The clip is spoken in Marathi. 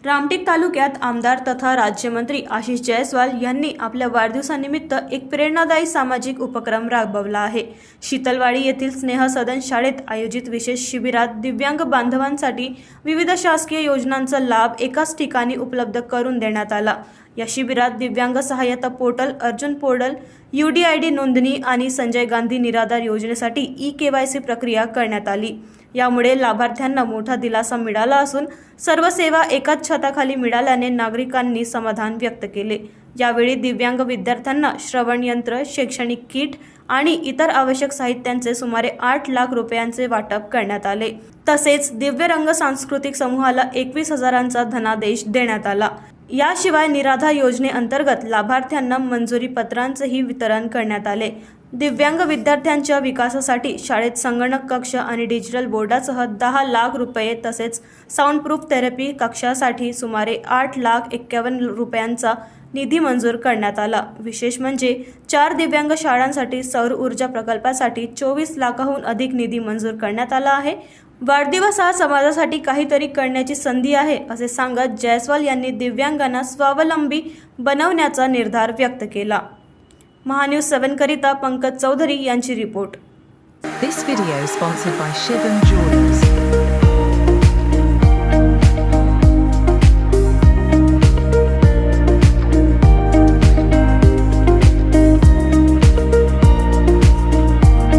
रामटेक तालुक्यात आमदार तथा राज्यमंत्री आशिष जयस्वाल यांनी आपल्या वाढदिवसानिमित्त एक प्रेरणादायी सामाजिक उपक्रम राबवला आहे। शीतलवाडी येथील स्नेह सदन शाळेत आयोजित विशेष शिबिरात दिव्यांग बांधवांसाठी विविध शासकीय योजनांचा लाभ एकाच ठिकाणी उपलब्ध करून देण्यात आला। या शिबिरात दिव्यांग सहाय्यता पोर्टल, अर्जुन पोर्टल, UDID नोंदणी आणि संजय गांधी निराधार योजनेसाठी KYC प्रक्रिया करण्यात आली। यामुळे लाभार्थ्यांना मोठा दिलासा मिळाला असून सर्व सेवा एकाच छताखाली मिळाल्याने नागरिकांनी समाधान व्यक्त केले। यावेळी दिव्यांग विद्यार्थ्यांना श्रवण यंत्र, शैक्षणिक किट आणि इतर आवश्यक साहित्यांचे सुमारे 8 लाख रुपयांचे वाटप करण्यात आले। तसेच दिव्यरंग सांस्कृतिक समूहाला 21,000चा धनादेश देण्यात आला। याशिवाय निराधार योजनेअंतर्गत लाभार्थ्यांना मंजुरी पत्रांचेही वितरण करण्यात आले। दिव्यांग विद्यार्थ्यांच्या विकासासाठी शाळेत संगणक कक्ष आणि डिजिटल बोर्डासह 10 लाख रुपये तसेच साऊंड प्रूफ थेरपी कक्षासाठी सुमारे 8,51,00,000 रुपयांचा निधी मंजूर करण्यात आला। विशेष म्हणजे 4 दिव्यांग शाळांसाठी सौर ऊर्जा प्रकल्पासाठी 24 लाखाहून अधिक निधी मंजूर करण्यात आला आहे। वाढदिवस हा समाजासाठी काहीतरी करण्याची संधी आहे असे सांगत जयस्वाल यांनी दिव्यांगांना स्वावलंबी बनवण्याचा निर्धार व्यक्त केला। महान्यूज 7 करिता पंकज चौधरी यांची report. This video sponsored by Shivam Jewelers.